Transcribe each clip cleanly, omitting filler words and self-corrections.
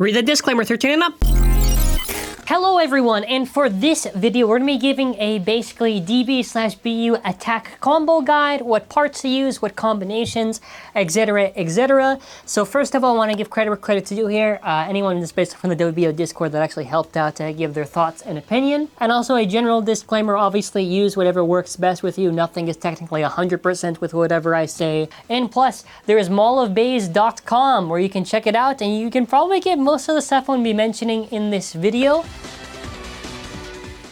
Read the disclaimer 13 and up. Hello everyone, and for this video we're going to be giving a basically DB/BU attack combo guide, what parts to use, what combinations, etc, etc. So first of all, I want to give credit where credit's due here. Anyone in the space from the WBO Discord that actually helped out to give their thoughts and opinion. And also a general disclaimer, obviously use whatever works best with you. Nothing is technically 100% with whatever I say. And plus, there is mallofbays.com where you can check it out and you can probably get most of the stuff I'm going to be mentioning in this video.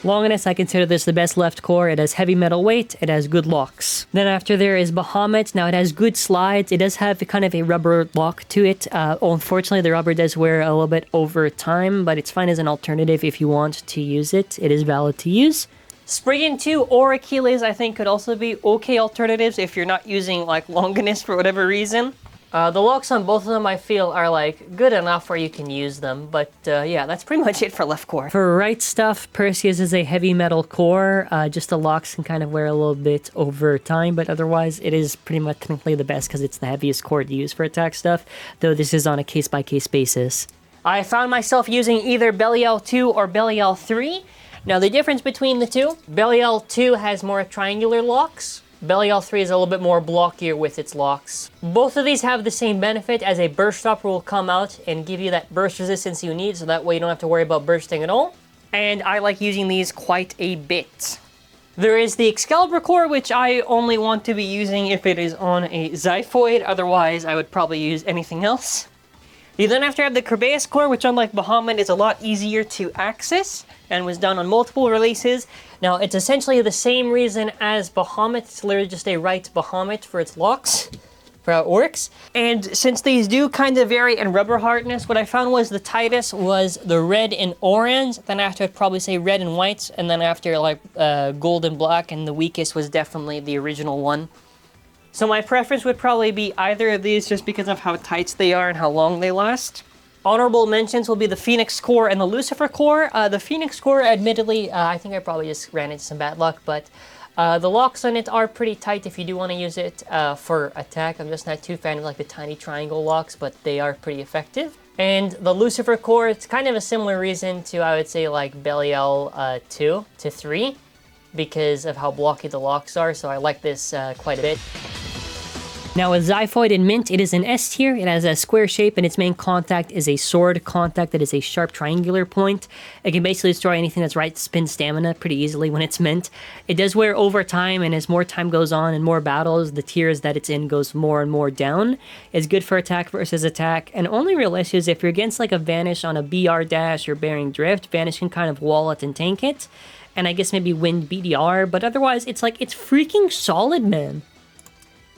Longinus, I consider this the best left core. It has heavy metal weight, it has good locks. Then after there is Bahamut. Now it has good slides, it does have kind of a rubber lock to it. Unfortunately the rubber does wear a little bit over time, but it's fine as an alternative if you want to use it. It is valid to use. Spriggan 2 or Achilles I think could also be okay alternatives if you're not using like Longinus for whatever reason. The locks on both of them I feel are like good enough where you can use them, but yeah, that's pretty much it for left core. For right stuff, Perseus is a heavy metal core, just the locks can kind of wear a little bit over time, but otherwise it is pretty much technically the best because it's the heaviest core to use for attack stuff, though this is on a case-by-case basis. I found myself using either Belial 2 or Belial 3. Now the difference between the two, Belial 2 has more triangular locks. Belial 3 is a little bit more blockier with its locks. Both of these have the same benefit as a burst stopper will come out and give you that burst resistance you need, so that way you don't have to worry about bursting at all. And I like using these quite a bit. There is the Excalibur core, which I only want to be using if it is on a Xiphoid, otherwise I would probably use anything else. You then have to have the Kerbeus core, which unlike Bahamut is a lot easier to access and was done on multiple releases. Now it's essentially the same reason as Bahamut, it's literally just a right Bahamut for its locks, for how it works. And since these do kind of vary in rubber hardness, what I found was the tightest was the red and orange, then after I'd probably say red and white, and then after like gold and black, and the weakest was definitely the original one. So my preference would probably be either of these just because of how tight they are and how long they last. Honorable mentions will be the Phoenix core and the Lucifer core. The Phoenix core, admittedly, I think I probably just ran into some bad luck, but the locks on it are pretty tight if you do want to use it for attack. I'm just not too fan of like the tiny triangle locks, but they are pretty effective. And the Lucifer core, it's kind of a similar reason to, I would say, like Belial 2 to 3, because of how blocky the locks are, so I like this quite a bit. Now with Xiphoid and Mint, it is an S tier, it has a square shape, and its main contact is a sword contact that is a sharp triangular point. It can basically destroy anything that's right spin stamina pretty easily when it's Mint. It does wear over time, and as more time goes on and more battles, the tiers that it's in goes more and more down. It's good for attack versus attack, and only real issue is if you're against like a Vanish on a BR dash or Bearing Drift, Vanish can kind of wall it and tank it, and I guess maybe Wind BDR, but otherwise it's like, it's freaking solid, man.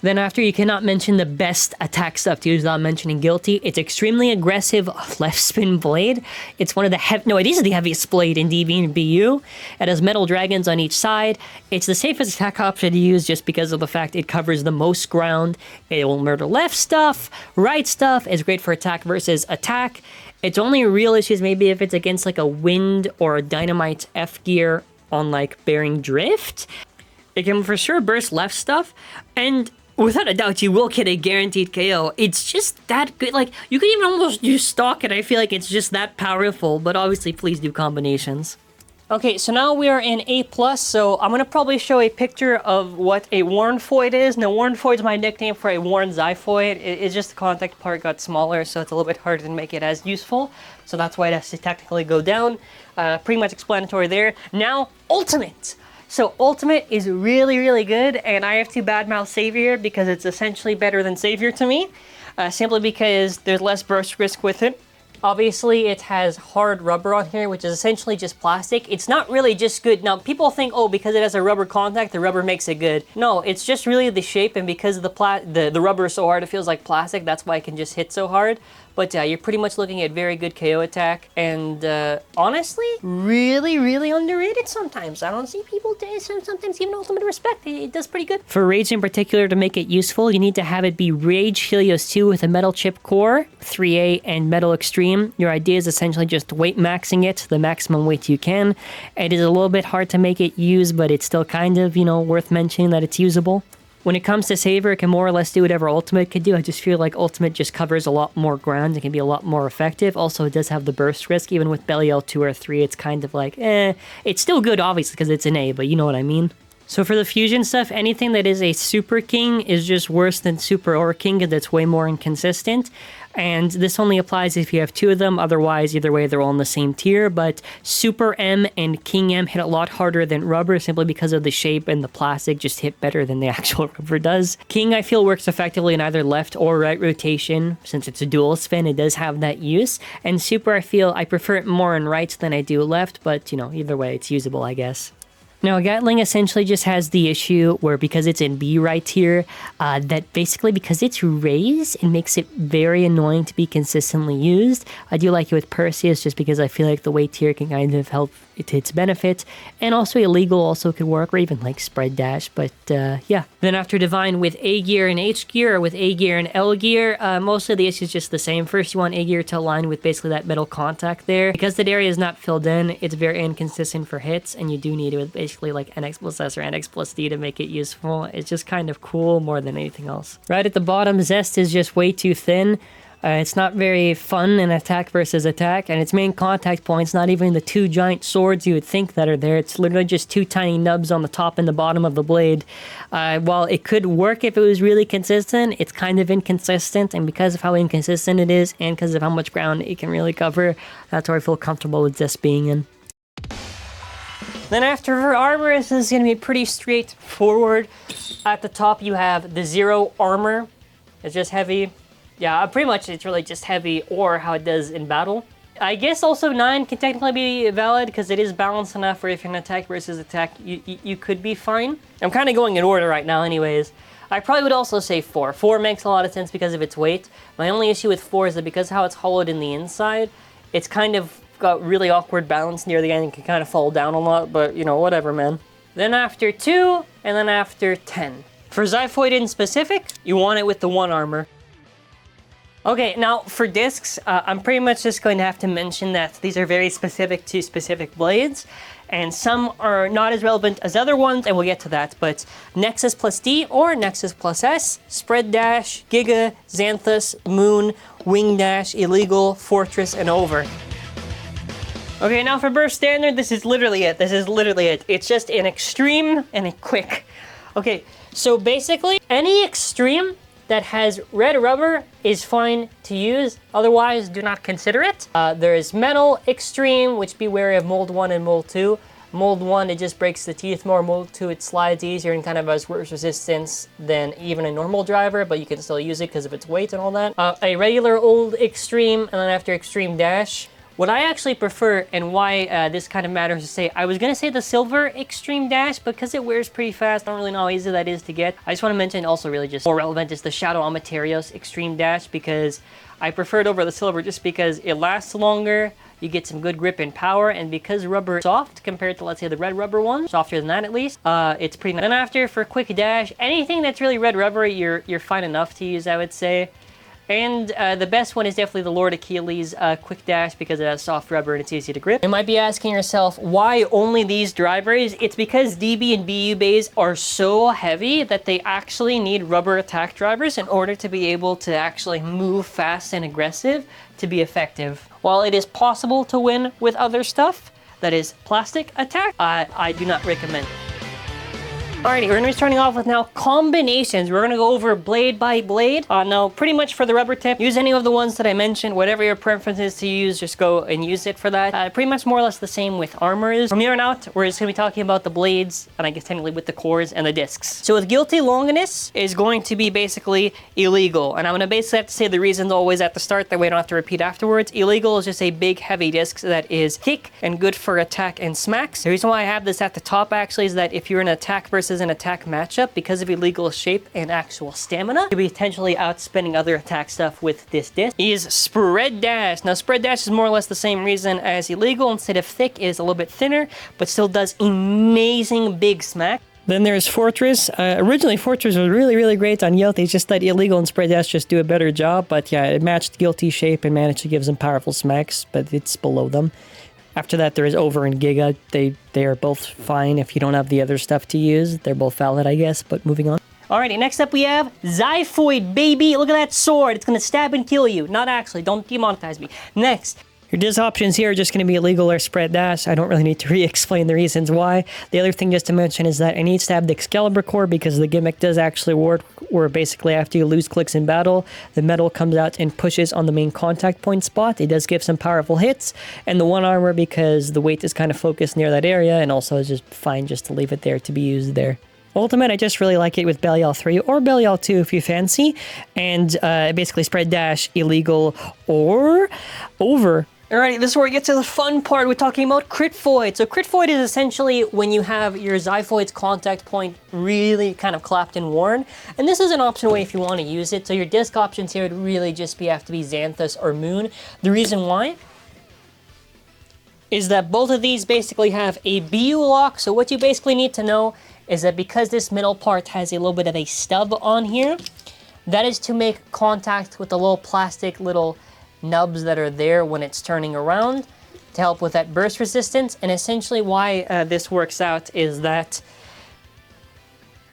Then after, you cannot mention the best attack stuff to use without mentioning Guilty. It's extremely aggressive left spin blade. It's one of the it is the heaviest blade in DB and BU. It has metal dragons on each side. It's the safest attack option to use just because of the fact it covers the most ground. It will murder left stuff, right stuff. It's great for attack versus attack. Its only real issues maybe if it's against like a Wind or a Dynamite F gear on like Bearing Drift. It can for sure burst left stuff, and without a doubt, you will get a guaranteed KO. It's just that good. Like, you could even almost just stalk it. I feel like it's just that powerful, but obviously, please do combinations. Okay, so now we are in A+, so I'm going to probably show a picture of what a Warnfoid is. Now, Warnfoid is my nickname for a Warn Xiphoid. It's just the contact part got smaller, so it's a little bit harder to make it as useful. So that's why it has to technically go down. Pretty much explanatory there. Now, Ultimate. So Ultimate is really, really good, and I have to badmouth Savior because it's essentially better than Savior to me, simply because there's less burst risk with it. Obviously, it has hard rubber on here, which is essentially just plastic. It's not really just good. Now, people think, oh, because it has a rubber contact, the rubber makes it good. No, it's just really the shape, and because the rubber is so hard, it feels like plastic. That's why it can just hit so hard. But you're pretty much looking at very good KO attack, and honestly, really, really underrated sometimes. I don't see people sometimes giving Ultimate respect. It does pretty good. For Rage in particular, to make it useful, you need to have it be Rage Helios 2 with a metal chip core, 3A, and metal extreme. Your idea is essentially just weight maxing it, the maximum weight you can. It is a little bit hard to make it use, but it's still kind of, you know, worth mentioning that it's usable. When it comes to Saber, it can more or less do whatever Ultimate could do. I just feel like Ultimate just covers a lot more ground and can be a lot more effective. Also, it does have the burst risk. Even with Belial 2 or 3, it's kind of like, It's still good, obviously, because it's an A, but you know what I mean. So for the fusion stuff, anything that is a Super King is just worse than Super or King, that's way more inconsistent. And this only applies if you have 2 of them. Otherwise, either way, they're all in the same tier. But Super M and King M hit a lot harder than Rubber simply because of the shape, and the plastic just hit better than the actual Rubber does. King, I feel, works effectively in either left or right rotation. Since it's a dual spin, it does have that use. And Super, I feel I prefer it more in right than I do left. But, you know, either way, it's usable, I guess. Now, Gatling essentially just has the issue where, because it's in B right here, that basically because it's raised, it makes it very annoying to be consistently used. I do like it with Perseus just because I feel like the weight tier can kind of help it to its benefit. And also Illegal also could work, or even like Spread Dash, but yeah. Then after Divine with A gear and H gear, or with A gear and L gear, most of the issues just the same. First, you want A gear to align with basically that metal contact there. Because the area is not filled in, it's very inconsistent for hits, and you do need it with basically like NX plus S or NX plus D to make it useful. It's just kind of cool more than anything else. Right at the bottom, Zest is just way too thin. It's not very fun in attack versus attack, and its main contact point's not even the 2 giant swords you would think that are there. It's literally just 2 tiny nubs on the top and the bottom of the blade. While it could work if it was really consistent, it's kind of inconsistent, and because of how inconsistent it is, and because of how much ground it can really cover, that's where I feel comfortable with this being in. Then after her armor, this is going to be pretty straightforward. At the top, you have the 0 armor. It's just heavy. Yeah, pretty much it's really just heavy, or how it does in battle. I guess also 9 can technically be valid because it is balanced enough where if you're an attack versus attack, you could be fine. I'm kind of going in order right now anyways. I probably would also say 4. 4 makes a lot of sense because of its weight. My only issue with 4 is that because how it's hollowed in the inside, it's kind of got really awkward balance near the end and can kind of fall down a lot, but you know, whatever, man. Then after 2, and then after 10. For Xiphoid in specific, you want it with the 1 armor. Okay, now for discs, I'm pretty much just going to have to mention that these are very specific to specific blades, and some are not as relevant as other ones, and we'll get to that, but Nexus plus D or Nexus plus S, Spread Dash, Giga, Xanthus, Moon, Wing Dash, Illegal, Fortress, and Over. Okay, now for Burst Standard, this is literally it. This is literally it. It's just an Extreme and a Quick. Okay, so basically, any Extreme that has red rubber is fine to use, otherwise do not consider it. There is Metal Extreme, which be wary of Mold 1 and Mold 2. Mold 1, it just breaks the teeth more. Mold 2, it slides easier and kind of has worse resistance than even a normal driver, but you can still use it because of its weight and all that. A regular old Extreme, and then after Extreme Dash. What I actually prefer, and why this kind of matters to say, I was going to say the Silver Extreme Dash, because it wears pretty fast. I don't really know how easy that is to get. I just want to mention also really just more relevant is the Shadow Amaterios Extreme Dash, because I prefer it over the Silver just because it lasts longer, you get some good grip and power, and because rubber is soft compared to, let's say, the red rubber one, softer than that at least, it's pretty nice. Then after, for Quick Dash, anything that's really red rubber, you're fine enough to use, I would say. And the best one is definitely the Lord Achilles Quick Dash because it has soft rubber and it's easy to grip. You might be asking yourself, why only these drivers? It's because DB and BU bays are so heavy that they actually need rubber attack drivers in order to be able to actually move fast and aggressive to be effective. While it is possible to win with other stuff that is plastic attack, I do not recommend it. Alrighty, we're going to be starting off with now combinations. We're going to go over blade by blade. Now, pretty much for the rubber tip, use any of the ones that I mentioned. Whatever your preference is to use, just go and use it for that. Pretty much more or less the same with armor is. From here on out, we're just going to be talking about the blades, and I guess technically with the cores and the discs. So with Guilty Longinus is going to be basically illegal. And I'm going to basically have to say the reasons always at the start, that way I don't have to repeat afterwards. Illegal is just a big, heavy disc that is thick and good for attack and smacks. The reason why I have this at the top actually is that if you're in an attack versus an attack matchup, because of illegal shape and actual stamina, you'll be potentially outspending other attack stuff with this disc. Is Spread Dash. Now Spread Dash is more or less the same reason as illegal. Instead of thick, it is a little bit thinner, but still does amazing big smack. Then there's Fortress. Originally Fortress was really, really great on Yelp. It's just that illegal and Spread Dash just do a better job, but yeah, it matched Guilty shape and managed to give some powerful smacks, but it's below them. After that, there is Over and Giga. They are both fine if you don't have the other stuff to use. They're both valid, I guess, but moving on. Alrighty, next up we have Xiphoid, baby. Look at that sword. It's gonna stab and kill you. Not actually, don't demonetize me. Next. Your disc options here are just going to be illegal or spread dash. I don't really need to re-explain the reasons why. The other thing just to mention is that I need to have the Excalibur core because the gimmick does actually work where basically after you lose clicks in battle, the metal comes out and pushes on the main contact point spot. It does give some powerful hits. And the one armor because the weight is kind of focused near that area and also is just fine just to leave it there to be used there. Ultimate, I just really like it with Belial 3 or Belial 2 if you fancy. And basically spread dash, illegal, or over. Alrighty, this is where we get to the fun part. We're talking about crit void. So crit void is essentially when you have your Xiphoid's contact point really kind of clapped and worn. And this is an optional way if you want to use it. So your disc options here would really just have to be Xanthus or Moon. The reason why is that both of these basically have a BU lock. So what you basically need to know is that because this middle part has a little bit of a stub on here, that is to make contact with the little plastic little nubs that are there when it's turning around to help with that burst resistance. And essentially why this works out is that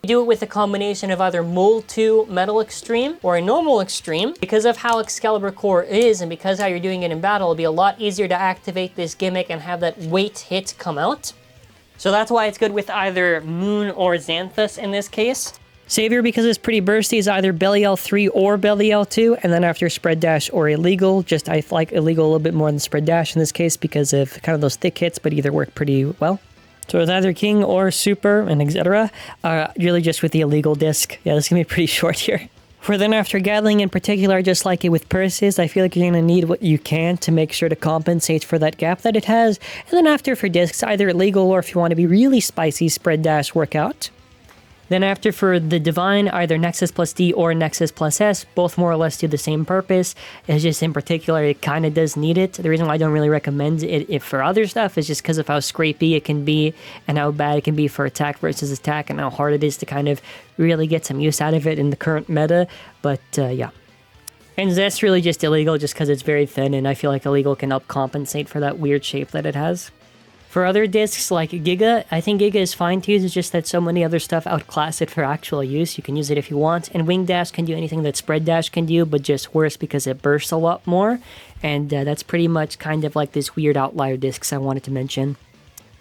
you do it with a combination of either Mold 2 Metal Extreme or a normal Extreme. Because of how Excalibur Core is and because how you're doing it in battle, it'll be a lot easier to activate this gimmick and have that weight hit come out. So that's why it's good with either Moon or Xanthus in this case. Savior, because it's pretty bursty, is either Belial 3 or Belial 2, and then after spread dash or illegal. Just I like illegal a little bit more than spread dash in this case because of kind of those thick hits, but either work pretty well. So it's either King or Super and etc. Really just with the illegal disc. Yeah, this is going to be pretty short here. For then after Gatling in particular, just like it with purses, I feel like you're going to need what you can to make sure to compensate for that gap that it has. And then after for discs, either illegal or if you want to be really spicy, spread dash workout. Then after for the Divine, either Nexus plus D or Nexus plus S, both more or less do the same purpose. It's just in particular, it kind of does need it. The reason why I don't really recommend it for other stuff is just because of how scrapey it can be and how bad it can be for attack versus attack and how hard it is to kind of really get some use out of it in the current meta. But yeah. And that's really just illegal just because it's very thin and I feel like illegal can help compensate for that weird shape that it has. For other discs like Giga, I think Giga is fine to use, it's just that so many other stuff outclass it for actual use. You can use it if you want, and Wing Dash can do anything that Spread Dash can do, but just worse because it bursts a lot more, and that's pretty much kind of like this weird outlier discs I wanted to mention.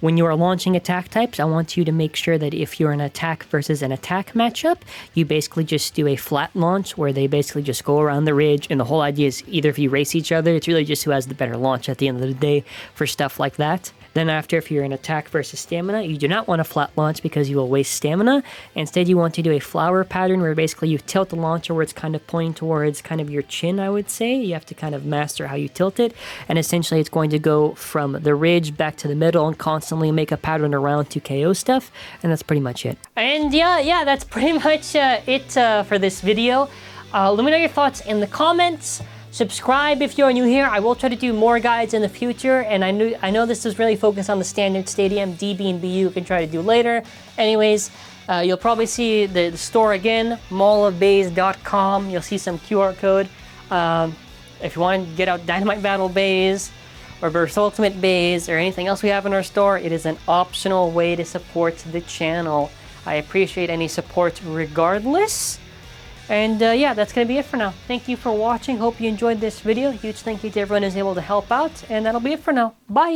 When you are launching attack types, I want you to make sure that if you're an attack versus an attack matchup, you basically just do a flat launch where they basically just go around the ridge, and the whole idea is either if you race each other, it's really just who has the better launch at the end of the day for stuff like that. Then after, if you're in attack versus stamina, you do not want a flat launch because you will waste stamina. Instead, you want to do a flower pattern where basically you tilt the launcher where it's kind of pointing towards kind of your chin, I would say. You have to kind of master how you tilt it. And essentially, it's going to go from the ridge back to the middle and constantly make a pattern around to KO stuff. And that's pretty much it. And yeah, that's pretty much it for this video. Let me know your thoughts in the comments. Subscribe if you're new here. I will try to do more guides in the future, and I know this is really focused on the standard stadium. DB and BU you can try to do later. Anyways, you'll probably see the store again, mallofbays.com. You'll see some QR code. If you want to get out Dynamite Battle Bays or Burst Ultimate Bays or anything else we have in our store, it is an optional way to support the channel. I appreciate any support regardless. And yeah, that's going to be it for now. Thank you for watching. Hope you enjoyed this video. Huge thank you to everyone who's able to help out. And that'll be it for now. Bye!